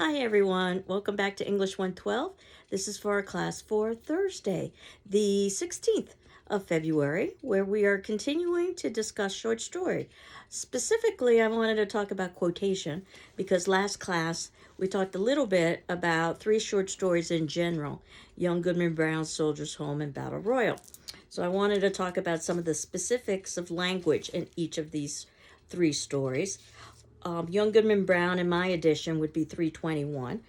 Hi everyone, welcome back to English 112. This is for our class for Thursday, the 16th of February, where we are continuing to discuss short story. Specifically, I wanted to talk about quotation because last class we talked a little bit about three short stories in general, Young Goodman Brown's Soldier's Home and Battle Royal. So I wanted to talk about some of the specifics of language in each of these three stories. Young Goodman Brown in my edition would be 321.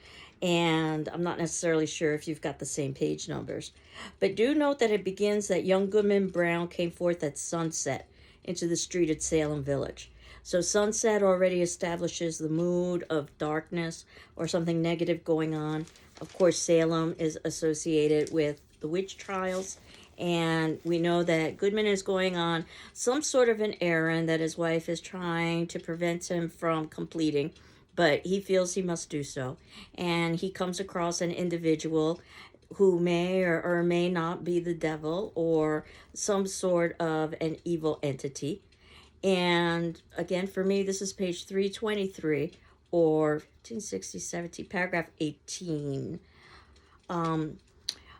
And I'm not necessarily sure if you've got the same page numbers. But do note that it begins that young Goodman Brown came forth at sunset into the street at Salem Village. So sunset already establishes the mood of darkness or something negative going on. Of course, Salem is associated with the witch trials, and we know that Goodman is going on some sort of an errand that his wife is trying to prevent him from completing, but he feels he must do so. And he comes across an individual who may or may not be the devil or some sort of an evil entity. And again, for me, this is page 323 or 1560, paragraph 18.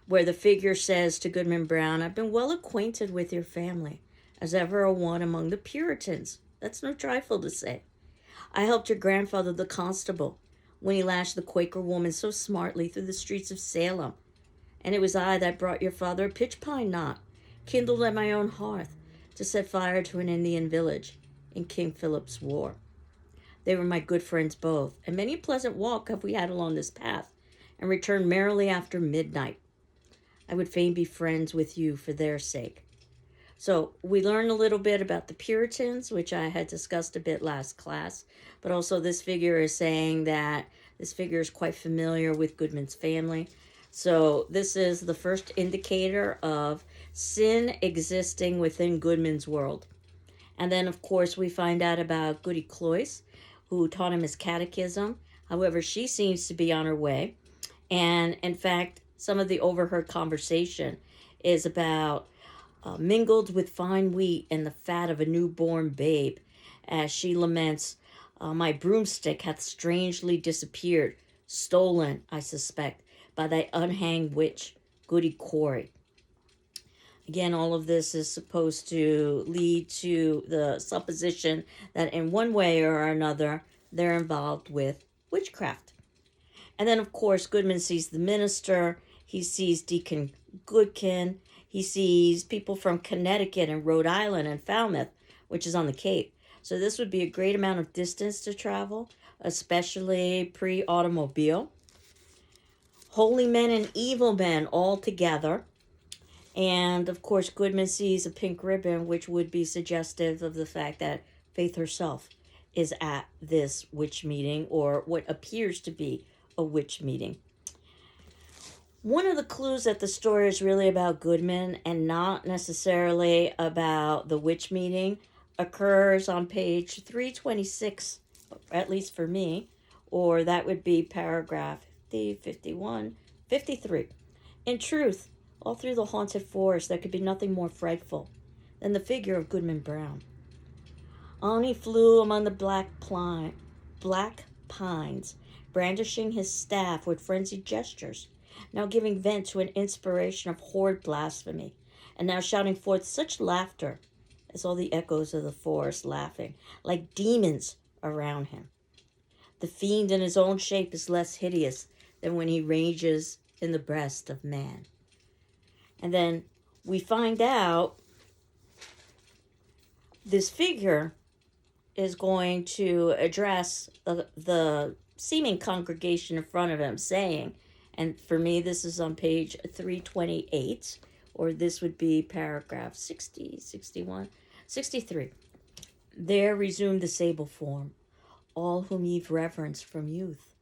Where the figure says to Goodman Brown, I've been well acquainted with your family, as ever a one among the Puritans. That's no trifle to say. I helped your grandfather, the constable, when he lashed the Quaker woman so smartly through the streets of Salem. And it was I that brought your father a pitch pine knot, kindled at my own hearth, to set fire to an Indian village in King Philip's War. They were my good friends both, and many a pleasant walk have we had along this path, and returned merrily after midnight. I would fain be friends with you for their sake. So we learned a little bit about the Puritans, which I had discussed a bit last class, but also this figure is saying that this figure is quite familiar with Goodman's family. So this is the first indicator of sin existing within Goodman's world. And then, of course, we find out about Goody Cloyce, who taught him his catechism. However, she seems to be on her way. And in fact, some of the overheard conversation is about mingled with fine wheat and the fat of a newborn babe, as she laments, my broomstick hath strangely disappeared, stolen, I suspect, by thy unhanged witch, Goody Corey. Again, all of this is supposed to lead to the supposition that in one way or another, they're involved with witchcraft. And then, of course, Goodman sees the minister. He sees Deacon Goodkin. He sees people from Connecticut and Rhode Island and Falmouth, which is on the Cape. So this would be a great amount of distance to travel, especially pre-automobile. Holy men and evil men all together. And, of course, Goodman sees a pink ribbon, which would be suggestive of the fact that Faith herself is at this witch meeting, or what appears to be a witch meeting. One of the clues that the story is really about Goodman and not necessarily about the witch meeting occurs on page 326, at least for me, or that would be paragraph 50, 51, 53. In truth, all through the haunted forest there could be nothing more frightful than the figure of Goodman Brown. On he flew among the black pines, brandishing his staff with frenzied gestures, now giving vent to an inspiration of horrid blasphemy, and now shouting forth such laughter as all the echoes of the forest laughing, like demons around him. The fiend in his own shape is less hideous than when he rages in the breast of man. And then we find out this figure is going to address the seeming congregation in front of him, saying, and for me this is on page 328, or this would be paragraph 60, 61, 63. There resumed the sable form, all whom ye've reverenced from youth.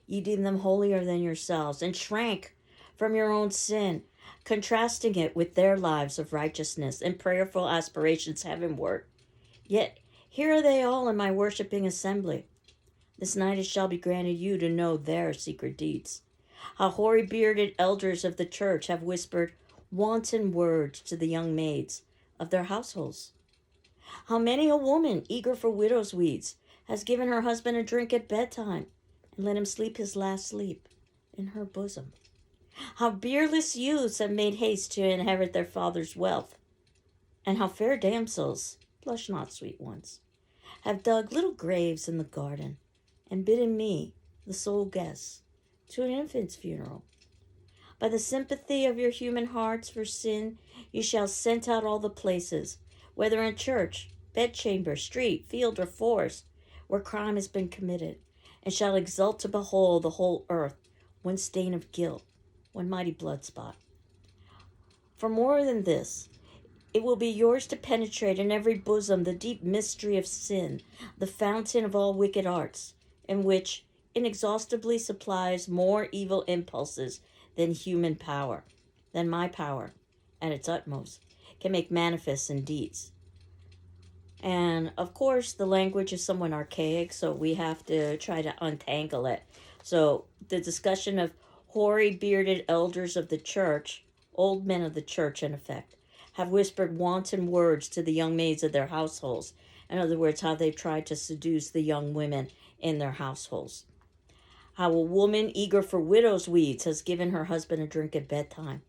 Ye deem them holier than yourselves, and shrank from your own sin, contrasting it with their lives of righteousness and prayerful aspirations heavenward. Yet here are they all in my worshipping assembly. This night it shall be granted you to know their secret deeds. How hoary-bearded elders of the church have whispered wanton words to the young maids of their households. How many a woman, eager for widow's weeds, has given her husband a drink at bedtime, and let him sleep his last sleep in her bosom. How beardless youths have made haste to inherit their father's wealth, and how fair damsels, blush not, sweet ones, have dug little graves in the garden, and bidden me, the sole guest, to an infant's funeral. By the sympathy of your human hearts for sin, you shall scent out all the places, whether in church, bedchamber, street, field, or forest, where crime has been committed, and shall exult to behold the whole earth, one stain of guilt, one mighty blood spot. For more than this, it will be yours to penetrate in every bosom the deep mystery of sin, the fountain of all wicked arts, and which inexhaustibly supplies more evil impulses than human power, than my power, at its utmost, can make manifest in deeds. And of course, the language is somewhat archaic, so we have to try to untangle it. So the discussion of hoary bearded elders of the church, old men of the church in effect, have whispered wanton words to the young maids of their households. In other words, how they've tried to seduce the young women in their households. How a woman eager for widow's weeds has given her husband a drink at bedtime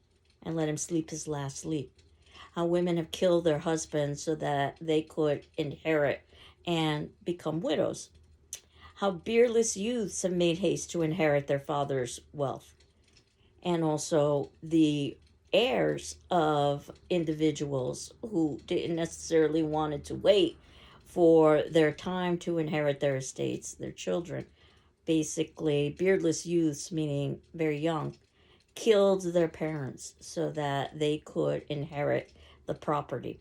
and let him sleep his last sleep. How women have killed their husbands so that they could inherit and become widows. How beardless youths have made haste to inherit their father's wealth. And also the heirs of individuals who didn't necessarily wanted to wait for their time to inherit their estates, their children. Basically, beardless youths, meaning very young, killed their parents so that they could inherit the property.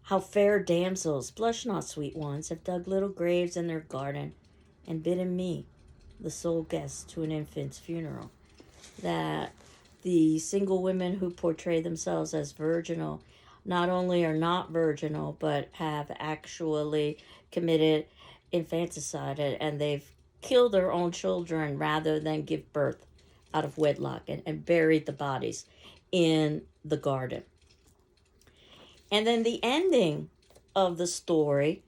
How fair damsels, blush not, sweet ones, have dug little graves in their garden and bidden me, the sole guest, to an infant's funeral. That the single women who portray themselves as virginal not only are not virginal, but have actually committed infanticide, and they've killed their own children rather than give birth out of wedlock, and buried the bodies in the garden. And then the ending of the story,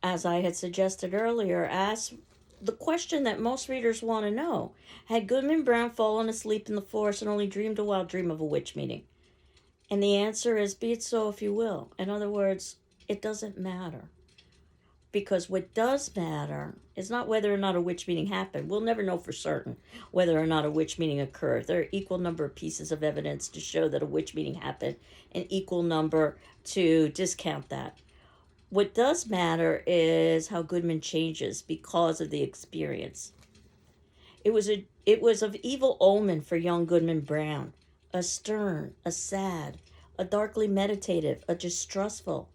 as I had suggested earlier, asks the question that most readers want to know. Had Goodman Brown fallen asleep in the forest and only dreamed a wild dream of a witch meeting? And the answer is, be it so if you will. In other words, it doesn't matter. Because what does matter is not whether or not a witch meeting happened. We'll never know for certain whether or not a witch meeting occurred. There are equal number of pieces of evidence to show that a witch meeting happened, and equal number to discount that. What does matter is how Goodman changes because of the experience. It was of evil omen for young Goodman Brown, a stern, a sad, a darkly meditative, a distrustful,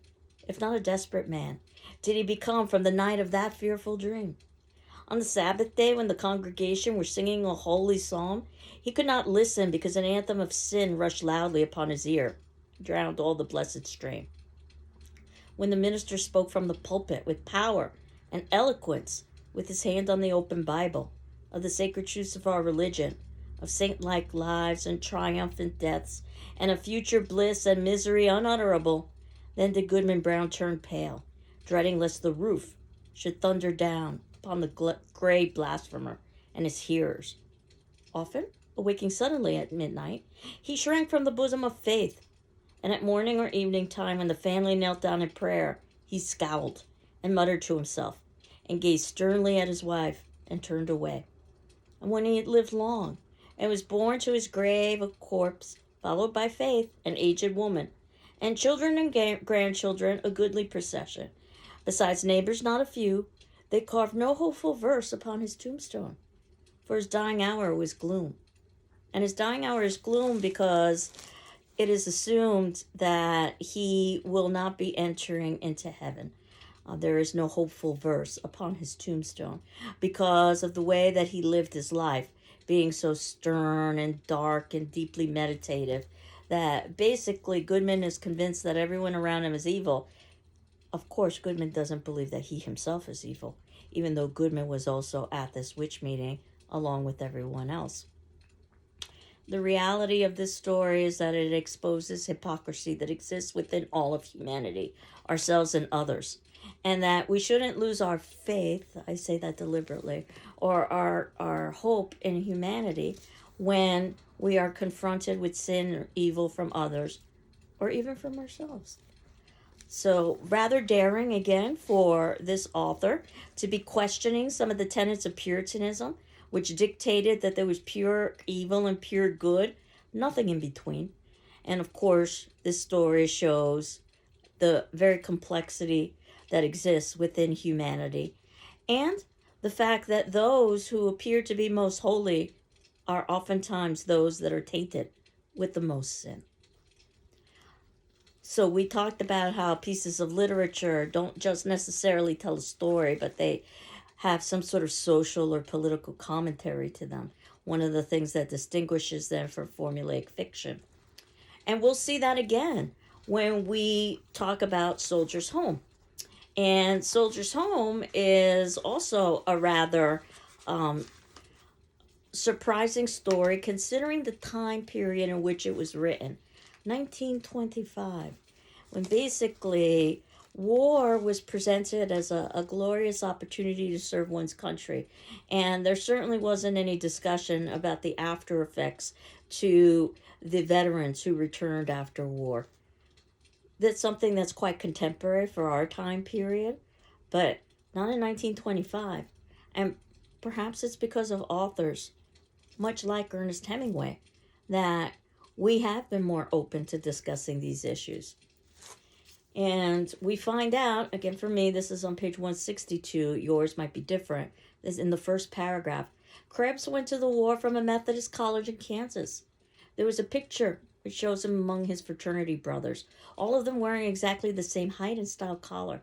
if not a desperate man, did he become from the night of that fearful dream. On the Sabbath day, when the congregation were singing a holy psalm, he could not listen because an anthem of sin rushed loudly upon his ear, drowned all the blessed strain. When the minister spoke from the pulpit with power and eloquence, with his hand on the open Bible, of the sacred truths of our religion, of saint-like lives and triumphant deaths, and of future bliss and misery unutterable, then did Goodman Brown turn pale, dreading lest the roof should thunder down upon the gray blasphemer and his hearers. Often, awaking suddenly at midnight, he shrank from the bosom of faith, and at morning or evening time, when the family knelt down in prayer, he scowled and muttered to himself, and gazed sternly at his wife, and turned away. And when he had lived long, and was borne to his grave a corpse, followed by Faith, an aged woman, and children and grandchildren, a goodly procession, besides neighbors not a few, they carved no hopeful verse upon his tombstone, for his dying hour was gloom. And his dying hour is gloom because it is assumed that he will not be entering into heaven. There is no hopeful verse upon his tombstone because of the way that he lived his life, being so stern and dark and deeply meditative, that basically Goodman is convinced that everyone around him is evil. Of course, Goodman doesn't believe that he himself is evil, even though Goodman was also at this witch meeting along with everyone else. The reality of this story is that it exposes hypocrisy that exists within all of humanity, ourselves and others. and that we shouldn't lose our faith, I say that deliberately, or our hope in humanity when we are confronted with sin or evil from others or even from ourselves. So, rather daring again for this author to be questioning some of the tenets of Puritanism, which dictated that there was pure evil and pure good, nothing in between. And of course, this story shows the very complexity that exists within humanity and the fact that those who appear to be most holy are oftentimes those that are tainted with the most sin. So we talked about how pieces of literature don't just necessarily tell a story, but they have some sort of social or political commentary to them. One of the things that distinguishes them from formulaic fiction. And we'll see that again when we talk about Soldier's Home. And Soldier's Home is also a rather surprising story considering the time period in which it was written, 1925, when basically war was presented as a glorious opportunity to serve one's country. And there certainly wasn't any discussion about the after effects to the veterans who returned after war. That's something that's quite contemporary for our time period, but not in 1925. And perhaps it's because of authors, much like Ernest Hemingway, that we have been more open to discussing these issues. And we find out, again for me, this is on page 162, yours might be different, this is in the first paragraph. Krebs went to the war from a Methodist college in Kansas. There was a picture which shows him among his fraternity brothers, all of them wearing exactly the same height and style collar.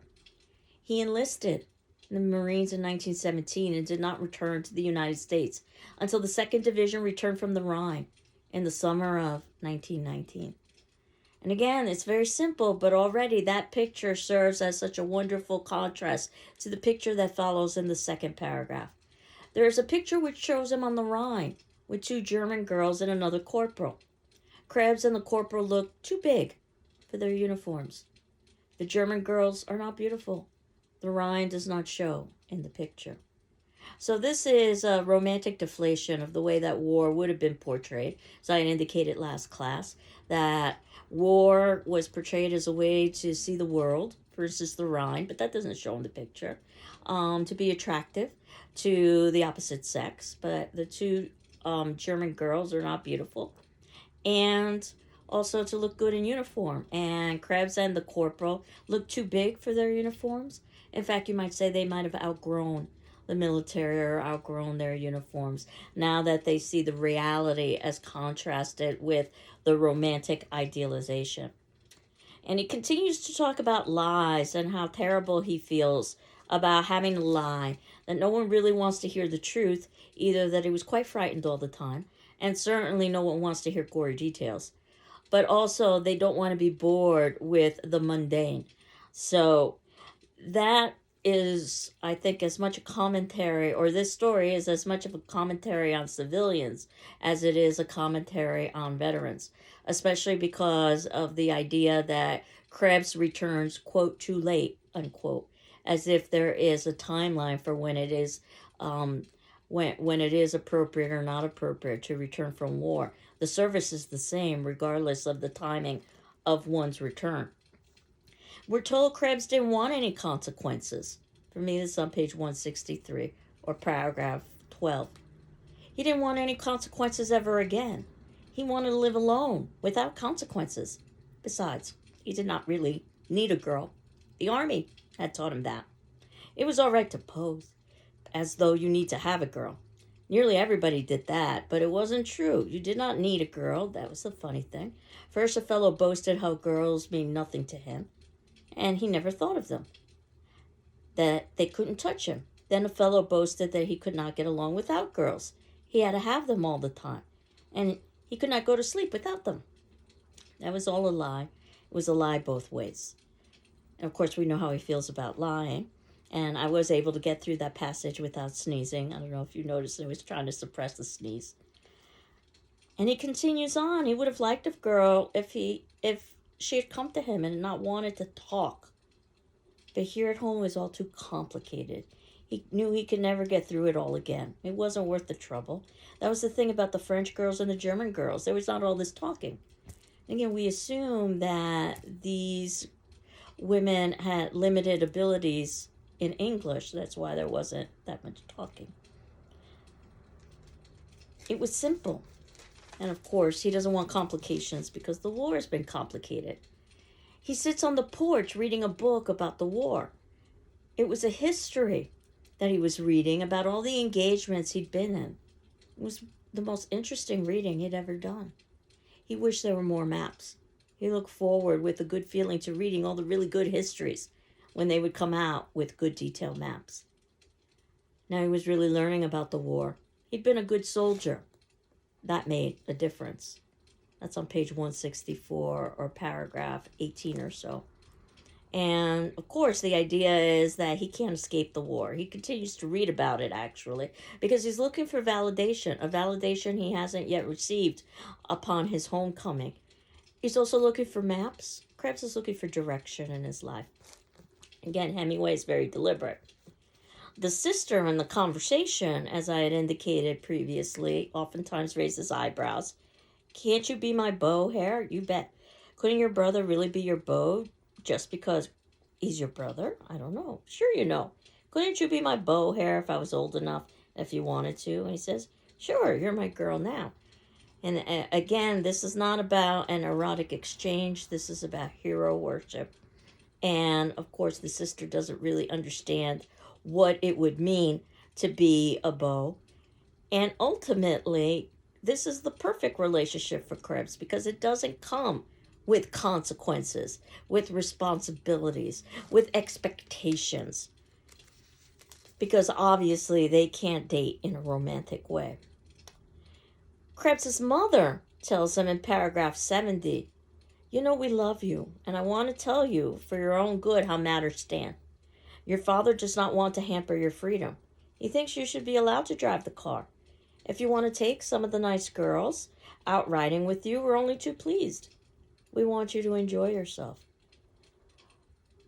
He enlisted in the Marines in 1917 and did not return to the United States until the 2nd Division returned from the Rhine in the summer of 1919. And again, it's very simple, but already that picture serves as such a wonderful contrast to the picture that follows in the second paragraph. There is a picture which shows him on the Rhine with 2 German girls and another corporal. Krebs and the corporal look too big for their uniforms. The German girls are not beautiful. The Rhine does not show in the picture. So this is a romantic deflation of the way that war would have been portrayed. As I indicated last class, that war was portrayed as a way to see the world versus the Rhine, but that doesn't show in the picture. To be attractive to the opposite sex, but the 2 German girls are not beautiful. And also to look good in uniform. And Krebs and the corporal look too big for their uniforms. In fact, you might say they might have outgrown the military or outgrown their uniforms now that they see the reality as contrasted with the romantic idealization. And he continues to talk about lies and how terrible he feels about having to lie, that no one really wants to hear the truth, either that he was quite frightened all the time, and certainly no one wants to hear gory details. But also, they don't want to be bored with the mundane. So, that is, I think, as much a commentary, or this story is as much of a commentary on civilians as it is a commentary on veterans, especially because of the idea that Krebs returns, quote, too late, unquote, as if there is a timeline for when it is when it is appropriate or not appropriate to return from war. The service is the same regardless of the timing of one's return. We're told Krebs didn't want any consequences. For me, this is on page 163, or paragraph 12. He didn't want any consequences ever again. He wanted to live alone, without consequences. Besides, he did not really need a girl. The army had taught him that. It was all right to pose, as though you need to have a girl. Nearly everybody did that, but it wasn't true. You did not need a girl. That was the funny thing. First, a fellow boasted how girls mean nothing to him, and he never thought of them, that they couldn't touch him. Then a fellow boasted that he could not get along without girls. He had to have them all the time, and he could not go to sleep without them. That was all a lie. It was a lie both ways. And of course, we know how he feels about lying. And I was able to get through that passage without sneezing. I don't know if you noticed, I was trying to suppress the sneeze. And he continues on. He would have liked a girl if she had come to him and not wanted to talk. But here at home it was all too complicated. He knew he could never get through it all again. It wasn't worth the trouble. That was the thing about the French girls and the German girls. There was not all this talking. Again, we assume that these women had limited abilities in English. That's why there wasn't that much talking. It was simple. And of course, he doesn't want complications because the war has been complicated. He sits on the porch reading a book about the war. It was a history that he was reading about all the engagements he'd been in. It was the most interesting reading he'd ever done. He wished there were more maps. He looked forward with a good feeling to reading all the really good histories when they would come out with good detailed maps. Now he was really learning about the war. He'd been a good soldier. That made a difference. That's on page 164 or paragraph 18 or so. And of course, the idea is that he can't escape the war. He continues to read about it, actually, because he's looking for validation, a validation he hasn't yet received upon his homecoming. He's also looking for maps. Krebs is looking for direction in his life. Again, Hemingway is very deliberate. The sister in the conversation, as I had indicated previously, oftentimes raises eyebrows. Can't you be my beau, Hare? You bet. Couldn't your brother really be your beau just because he's your brother? I don't know. Sure you know. Couldn't you be my beau, Hare, if I was old enough, if you wanted to? And he says, sure, you're my girl now. And again, this is not about an erotic exchange. This is about hero worship. And of course, the sister doesn't really understand what it would mean to be a beau. And ultimately, this is the perfect relationship for Krebs because it doesn't come with consequences, with responsibilities, with expectations. Because obviously they can't date in a romantic way. Krebs's mother tells him in paragraph 70, you know we love you, and I want to tell you for your own good how matters stand. Your father does not want to hamper your freedom. He thinks you should be allowed to drive the car. If you want to take some of the nice girls out riding with you, we're only too pleased. We want you to enjoy yourself.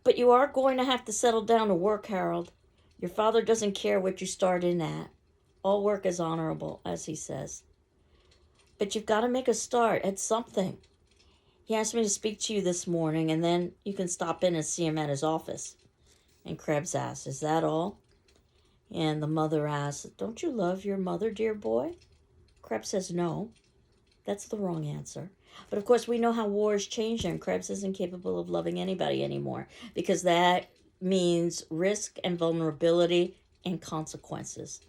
But you are going to have to settle down to work, Harold. Your father doesn't care what you start in at. All work is honorable, as he says. But you've got to make a start at something. He asked me to speak to you this morning, and then you can stop in and see him at his office. And Krebs asks, is that all? And the mother asks, don't you love your mother, dear boy? Krebs says no. That's the wrong answer. But of course, we know how war is changing. Krebs isn't capable of loving anybody anymore because that means risk and vulnerability and consequences.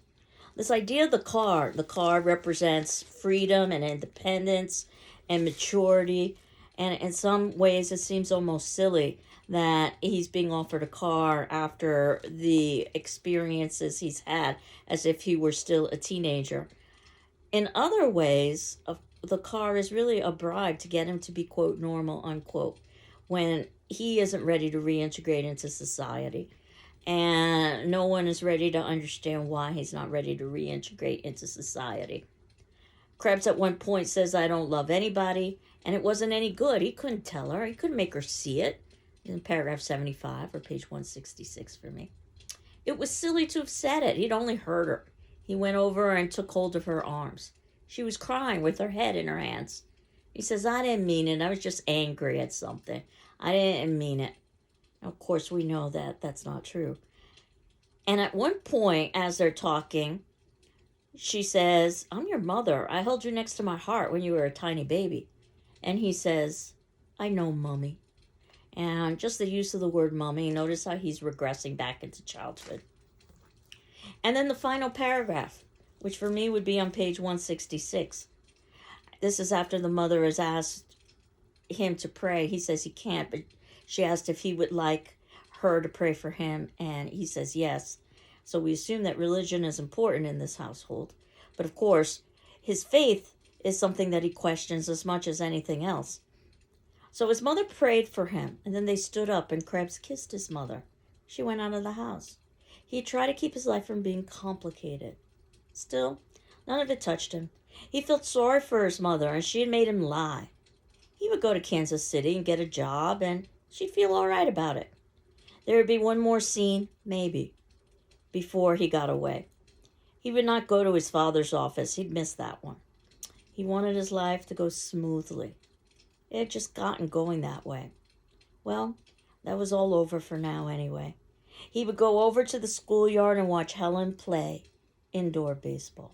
This idea of the car represents freedom and independence and maturity. And in some ways, it seems almost silly that he's being offered a car after the experiences he's had as if he were still a teenager. In other ways, the car is really a bribe to get him to be, quote, normal, unquote, when he isn't ready to reintegrate into society. And no one is ready to understand why he's not ready to reintegrate into society. Krebs at one point says, I don't love anybody, and it wasn't any good. He couldn't tell her. He couldn't make her see it. In paragraph 75 or page 166 for me. It was silly to have said it. He'd only hurt her. He went over and took hold of her arms. She was crying with her head in her hands. He says, I didn't mean it. I was just angry at something. I didn't mean it. Of course, we know that that's not true. And at one point, as they're talking, she says, I'm your mother. I held you next to my heart when you were a tiny baby. And he says, I know, Mommy. And just the use of the word mommy, notice how he's regressing back into childhood. And then the final paragraph, which for me would be on page 166. This is after the mother has asked him to pray. He says he can't, but she asked if he would like her to pray for him, and he says yes. So we assume that religion is important in this household. But of course, his faith is something that he questions as much as anything else. So his mother prayed for him, and then they stood up, and Krebs kissed his mother. She went out of the house. He tried to keep his life from being complicated. Still, none of it touched him. He felt sorry for his mother, and she had made him lie. He would go to Kansas City and get a job, and she'd feel all right about it. There would be one more scene, maybe, before he got away. He would not go to his father's office. He'd miss that one. He wanted his life to go smoothly. It had just gotten going that way. Well, that was all over for now anyway. He would go over to the schoolyard and watch Helen play indoor baseball.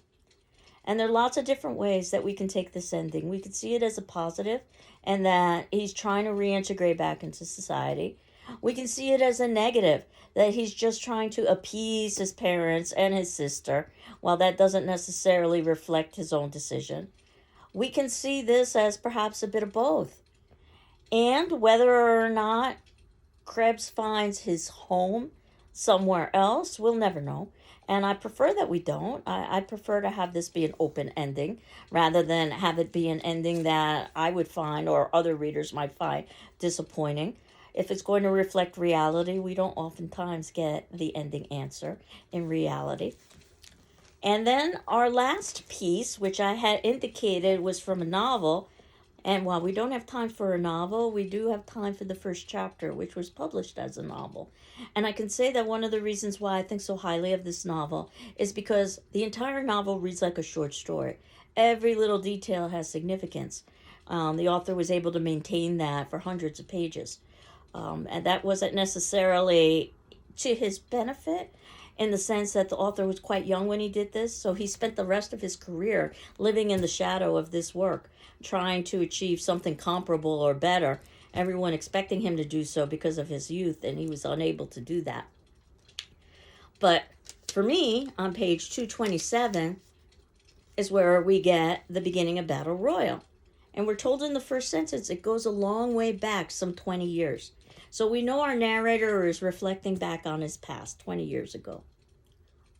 And there are lots of different ways that we can take this ending. We could see it as a positive, and that he's trying to reintegrate back into society. We can see it as a negative, that he's just trying to appease his parents and his sister, while that doesn't necessarily reflect his own decision. We can see this as perhaps a bit of both. And whether or not Krebs finds his home somewhere else, we'll never know. And I prefer that we don't. I prefer to have this be an open ending rather than have it be an ending that I would find or other readers might find disappointing. If it's going to reflect reality, we don't oftentimes get the ending answer in reality. And then our last piece, which I had indicated was from a novel, and while we don't have time for a novel, we do have time for the first chapter, which was published as a novel. And I can say that one of the reasons why I think so highly of this novel is because the entire novel reads like a short story. Every little detail has significance. The author was able to maintain that for hundreds of pages. And that wasn't necessarily to his benefit, in the sense that the author was quite young when he did this, so he spent the rest of his career living in the shadow of this work, trying to achieve something comparable or better, everyone expecting him to do so because of his youth, and he was unable to do that. But for me, on page 227 is where we get the beginning of Battle Royal. And we're told in the first sentence it goes a long way back, some 20 years. So we know our narrator is reflecting back on his past 20 years ago.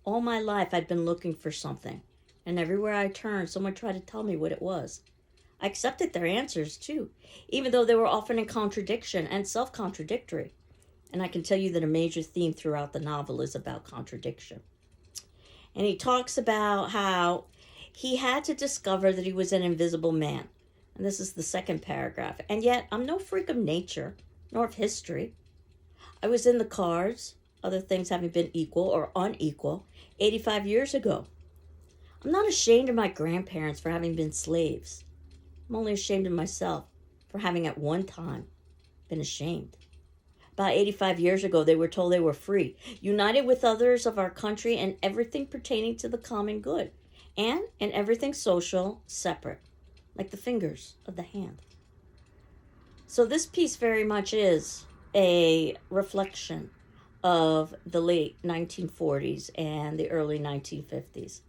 All my life I'd been looking for something, and everywhere I turned, someone tried to tell me what it was. I accepted their answers too, even though they were often in contradiction and self-contradictory. And I can tell you that a major theme throughout the novel is about contradiction. And he talks about how he had to discover that he was an invisible man. And this is the second paragraph. And yet, I'm no freak of nature, nor of history. I was in the cards, other things having been equal or unequal, 85 years ago. I'm not ashamed of my grandparents for having been slaves. I'm only ashamed of myself for having at one time been ashamed. About 85 years ago, they were told they were free, united with others of our country in everything pertaining to the common good, and in everything social, separate, like the fingers of the hand. So this piece very much is a reflection of the late 1940s and the early 1950s.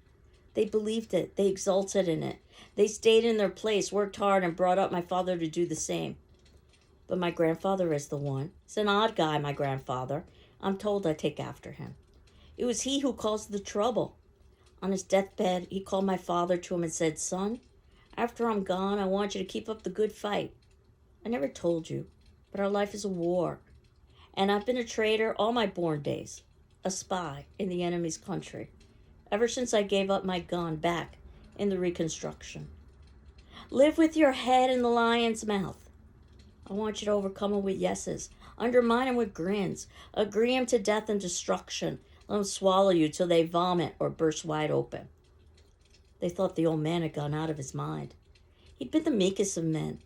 They believed it. They exulted in it. They stayed in their place, worked hard, and brought up my father to do the same. But my grandfather is the one. He's an odd guy, my grandfather. I'm told I take after him. It was he who caused the trouble. On his deathbed, he called my father to him and said, "Son, after I'm gone, I want you to keep up the good fight. I never told you, but our life is a war. And I've been a traitor all my born days, a spy in the enemy's country, ever since I gave up my gun back in the Reconstruction. Live with your head in the lion's mouth. I want you to overcome him with yeses, undermine him with grins, agree him to death and destruction, let them swallow you till they vomit or burst wide open." They thought the old man had gone out of his mind. He'd been the meekest of men.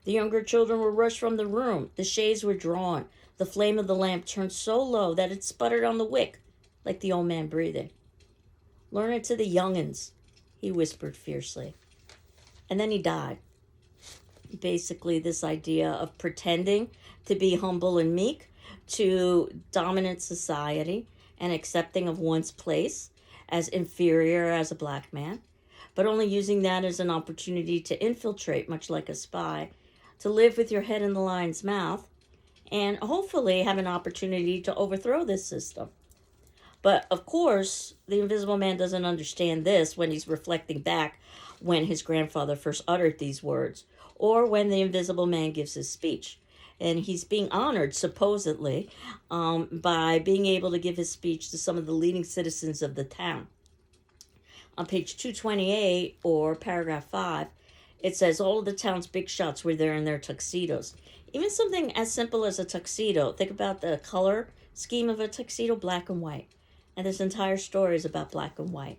The younger children were rushed from the room. The shades were drawn. The flame of the lamp turned so low that it sputtered on the wick, like the old man breathing. "Learn it to the young'uns," he whispered fiercely. And then he died. Basically, this idea of pretending to be humble and meek to dominant society and accepting of one's place as inferior as a black man, but only using that as an opportunity to infiltrate, much like a spy, to live with your head in the lion's mouth, and hopefully have an opportunity to overthrow this system. But of course, the Invisible Man doesn't understand this when he's reflecting back when his grandfather first uttered these words, or when the Invisible Man gives his speech. And he's being honored, supposedly, by being able to give his speech to some of the leading citizens of the town. On page 228, or paragraph 5, It says all of the town's big shots were there in their tuxedos. Even something as simple as a tuxedo. Think about the color scheme of a tuxedo, black and white. And this entire story is about black and white.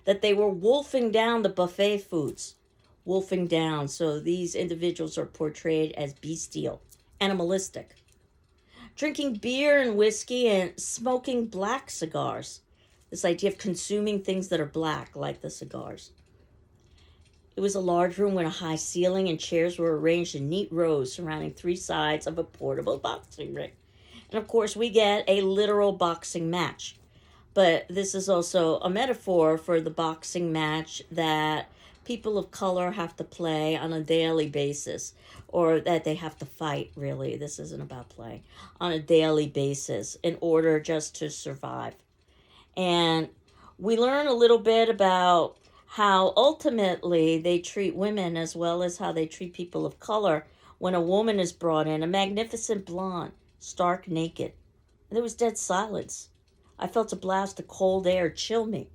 That they were wolfing down the buffet foods. Wolfing down. So these individuals are portrayed as bestial, animalistic. Drinking beer and whiskey and smoking black cigars. This idea of consuming things that are black, like the cigars. It was a large room with a high ceiling, and chairs were arranged in neat rows surrounding three sides of a portable boxing ring. And of course, we get a literal boxing match. But this is also a metaphor for the boxing match that people of color have to play on a daily basis, or that they have to fight, really. This isn't about play. On a daily basis in order just to survive. And we learn a little bit about how ultimately they treat women as well as how they treat people of color when a woman is brought in, a magnificent blonde, stark naked. And there was dead silence. I felt a blast of cold air chill me.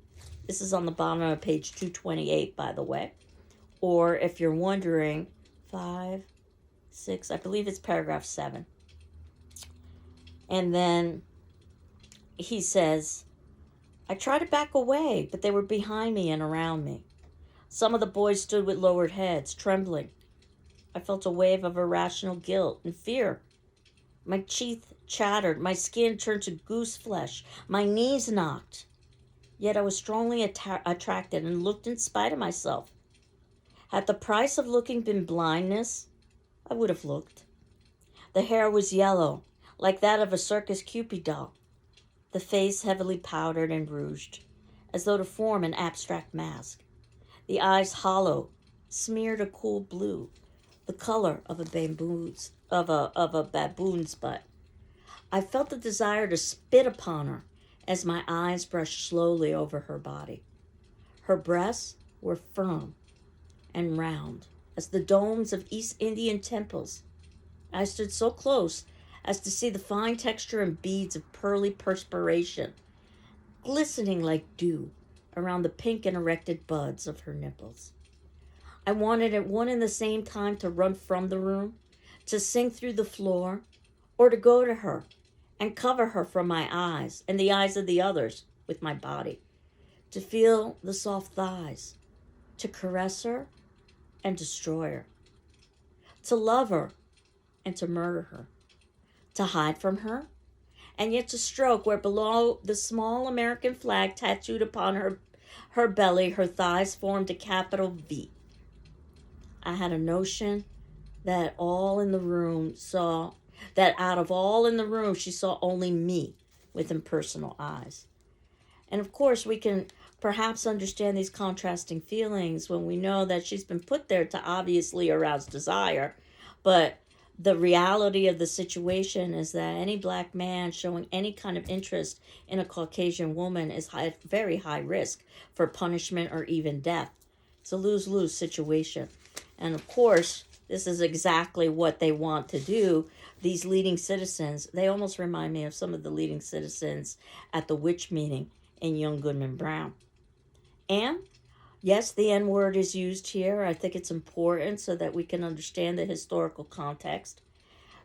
This is on the bottom of page 228, by the way. Or if you're wondering, 5, 6, I believe it's paragraph 7. And then he says, I tried to back away, but they were behind me and around me. Some of the boys stood with lowered heads, trembling. I felt a wave of irrational guilt and fear. My teeth chattered, my skin turned to goose flesh, my knees knocked. Yet I was strongly attracted and looked in spite of myself. Had the price of looking been blindness, I would have looked. The hair was yellow, like that of a circus Cupid doll. The face heavily powdered and rouged, as though to form an abstract mask. The eyes hollow, smeared a cool blue, the color of a baboon's butt. I felt the desire to spit upon her as my eyes brushed slowly over her body. Her breasts were firm and round as the domes of East Indian temples. I stood so close as to see the fine texture and beads of pearly perspiration glistening like dew around the pink and erected buds of her nipples. I wanted at one and the same time to run from the room, to sink through the floor, or to go to her and cover her from my eyes and the eyes of the others with my body, to feel the soft thighs, to caress her and destroy her, to love her and to murder her, to hide from her, and yet to stroke where below the small American flag tattooed upon her belly, her thighs formed a capital V. I had a notion that out of all in the room, she saw only me with impersonal eyes. And of course, we can perhaps understand these contrasting feelings when we know that she's been put there to obviously arouse desire, but the reality of the situation is that any black man showing any kind of interest in a Caucasian woman is very high risk for punishment or even death. It's a lose-lose situation. And of course, this is exactly what they want to do. These leading citizens, they almost remind me of some of the leading citizens at the witch meeting in Young Goodman Brown. And yes, the N-word is used here. I think it's important so that we can understand the historical context.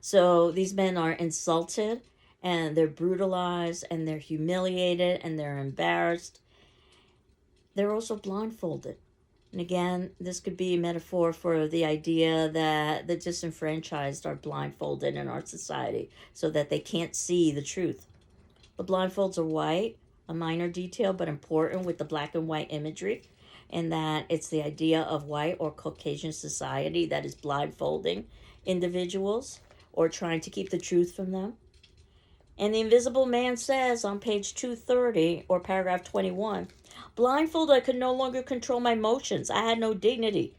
So these men are insulted, and they're brutalized, and they're humiliated, and they're embarrassed. They're also blindfolded. And again, this could be a metaphor for the idea that the disenfranchised are blindfolded in our society so that they can't see the truth. The blindfolds are white, a minor detail, but important with the black and white imagery, and that it's the idea of white or Caucasian society that is blindfolding individuals or trying to keep the truth from them. And the Invisible Man says on page 230 or paragraph 21, blindfolded, I could no longer control my motions. I had no dignity.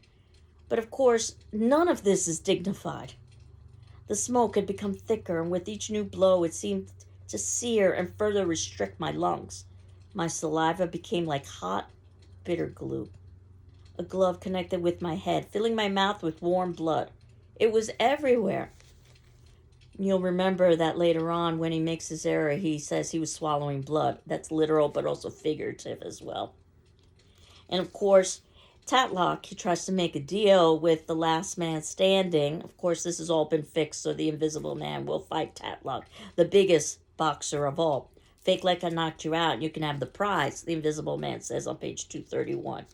But of course, none of this is dignified. The smoke had become thicker, and with each new blow, it seemed to sear and further restrict my lungs. My saliva became like hot, bitter glue. A glove connected with my head, filling my mouth with warm blood. It was everywhere. You'll remember that later on when he makes his error, he says he was swallowing blood. That's literal, but also figurative as well. And of course, Tatlock, he tries to make a deal with the last man standing. Of course, this has all been fixed, so the Invisible Man will fight Tatlock, the biggest boxer of all. Fake like I knocked you out, and you can have the prize, the Invisible Man says on page 231.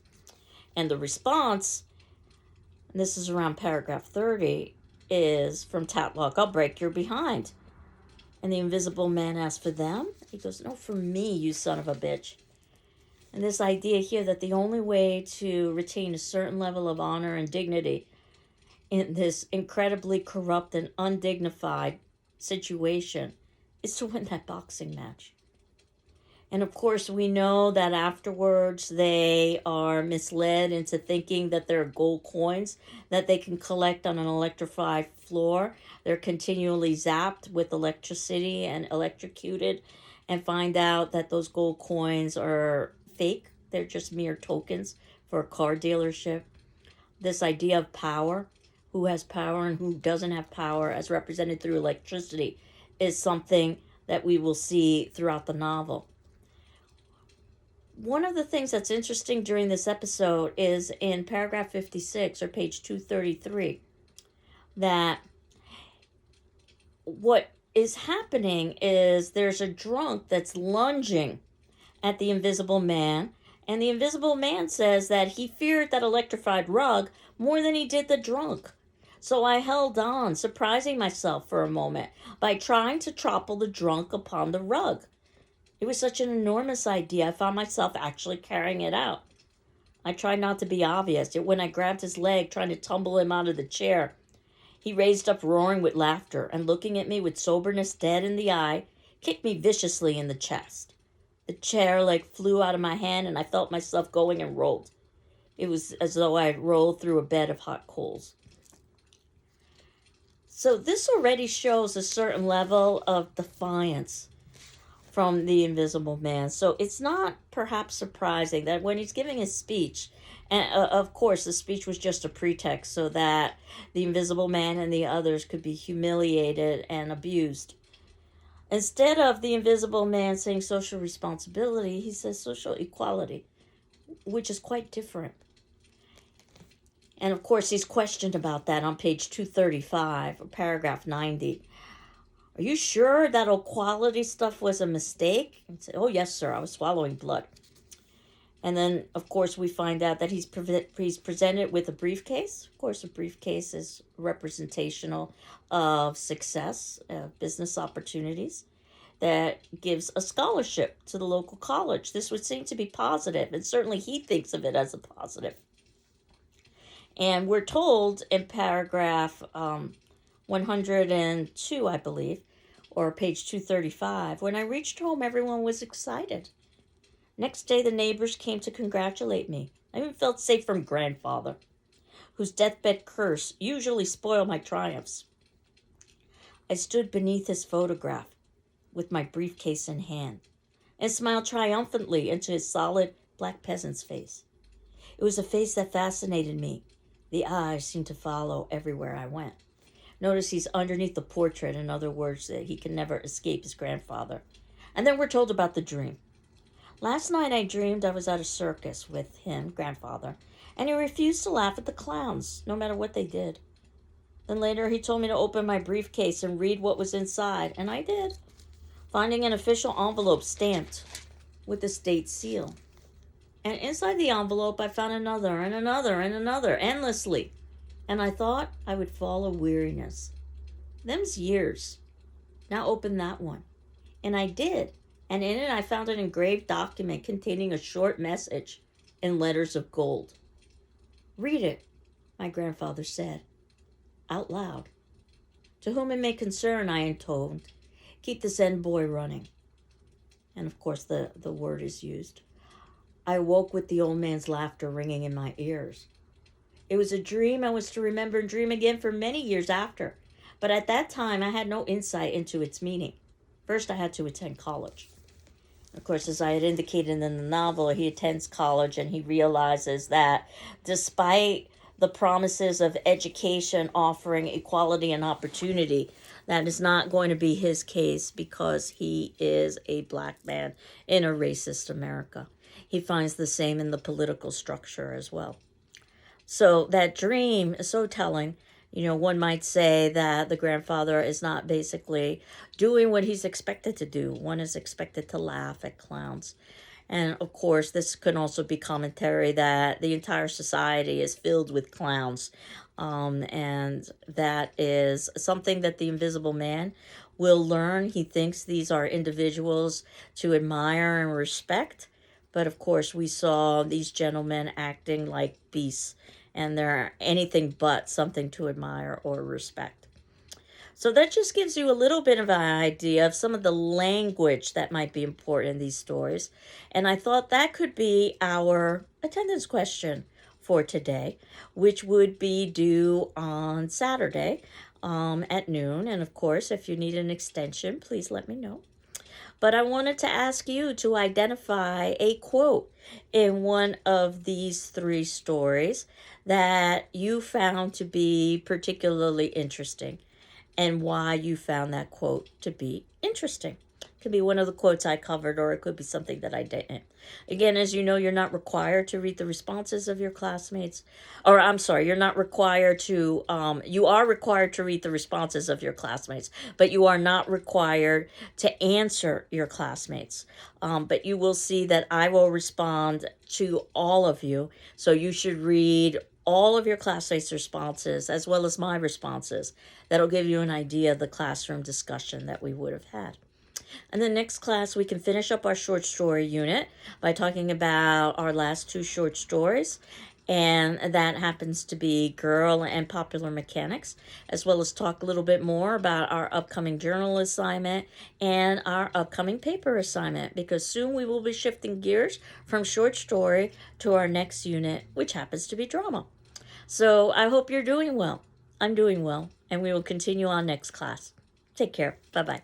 And the response, and this is around paragraph 30, is from Tatlock, I'll break your behind. And the Invisible Man asks, for them? He goes, no, for me, you son of a bitch. And this idea here that the only way to retain a certain level of honor and dignity in this incredibly corrupt and undignified situation is to win that boxing match. And of course, we know that afterwards they are misled into thinking that they're gold coins that they can collect on an electrified floor. They're continually zapped with electricity and electrocuted, and find out that those gold coins are fake. They're just mere tokens for a car dealership. This idea of power, who has power and who doesn't have power, as represented through electricity, is something that we will see throughout the novel. One of the things that's interesting during this episode is in paragraph 56 or page 233, that what is happening is there's a drunk that's lunging at the Invisible Man, and the Invisible Man says that he feared that electrified rug more than he did the drunk. So I held on, surprising myself for a moment by trying to topple the drunk upon the rug. It was such an enormous idea, I found myself actually carrying it out. I tried not to be obvious, yet when I grabbed his leg, trying to tumble him out of the chair, he raised up roaring with laughter, and looking at me with soberness dead in the eye, kicked me viciously in the chest. The chair leg flew out of my hand, and I felt myself going and rolled. It was as though I rolled through a bed of hot coals. So this already shows a certain level of defiance from the Invisible Man. So it's not perhaps surprising that when he's giving his speech, and of course the speech was just a pretext so that the Invisible Man and the others could be humiliated and abused. Instead of the Invisible Man saying social responsibility, he says social equality, which is quite different. And of course he's questioned about that on page 235 or paragraph 90. Are you sure that equality stuff was a mistake? And say, oh, yes, sir, I was swallowing blood. And then, of course, we find out that he's presented with a briefcase. Of course, a briefcase is representational of success, business opportunities, that gives a scholarship to the local college. This would seem to be positive, and certainly he thinks of it as a positive. And we're told in paragraph 102, I believe, or page 235, when I reached home, everyone was excited. Next day, the neighbors came to congratulate me. I even felt safe from grandfather, whose deathbed curse usually spoiled my triumphs. I stood beneath his photograph with my briefcase in hand and smiled triumphantly into his solid black peasant's face. It was a face that fascinated me. The eyes seemed to follow everywhere I went. Notice he's underneath the portrait, in other words, that he can never escape his grandfather. And then we're told about the dream. Last night I dreamed I was at a circus with him, grandfather, and he refused to laugh at the clowns, no matter what they did. Then later he told me to open my briefcase and read what was inside, and I did, finding an official envelope stamped with the state seal. And inside the envelope I found another and another and another, endlessly. And I thought I would fall of weariness. Them's years. Now open that one. And I did. And in it I found an engraved document containing a short message in letters of gold. Read it, my grandfather said, out loud. To whom it may concern, I intoned, keep the Zen boy running. And of course the word is used. I woke with the old man's laughter ringing in my ears. It was a dream I was to remember and dream again for many years after. But at that time, I had no insight into its meaning. First, I had to attend college. Of course, as I had indicated in the novel, he attends college and he realizes that despite the promises of education offering equality and opportunity, that is not going to be his case because he is a black man in a racist America. He finds the same in the political structure as well. So that dream is so telling. One might say that the grandfather is not basically doing what he's expected to do. One is expected to laugh at clowns. And of course, this can also be commentary that the entire society is filled with clowns. And that is something that the invisible man will learn. He thinks these are individuals to admire and respect. But of course, we saw these gentlemen acting like beasts, and they're anything but something to admire or respect. So that just gives you a little bit of an idea of some of the language that might be important in these stories. And I thought that could be our attendance question for today, which would be due on Saturday at noon. And of course, if you need an extension, please let me know. But I wanted to ask you to identify a quote in one of these three stories that you found to be particularly interesting and why you found that quote to be interesting. It could be one of the quotes I covered, or it could be something that I didn't. Again, as you know, you're not required to read the responses of your classmates. Or, I'm sorry, you're not required to, you are required to read the responses of your classmates, but you are not required to answer your classmates. But you will see that I will respond to all of you. So you should read all of your classmates' responses as well as my responses. That'll give you an idea of the classroom discussion that we would have had. And the next class, we can finish up our short story unit by talking about our last two short stories. And that happens to be Girl and Popular Mechanics, as well as talk a little bit more about our upcoming journal assignment and our upcoming paper assignment, because soon we will be shifting gears from short story to our next unit, which happens to be drama. So I hope you're doing well. I'm doing well, and we will continue on next class. Take care. Bye-bye.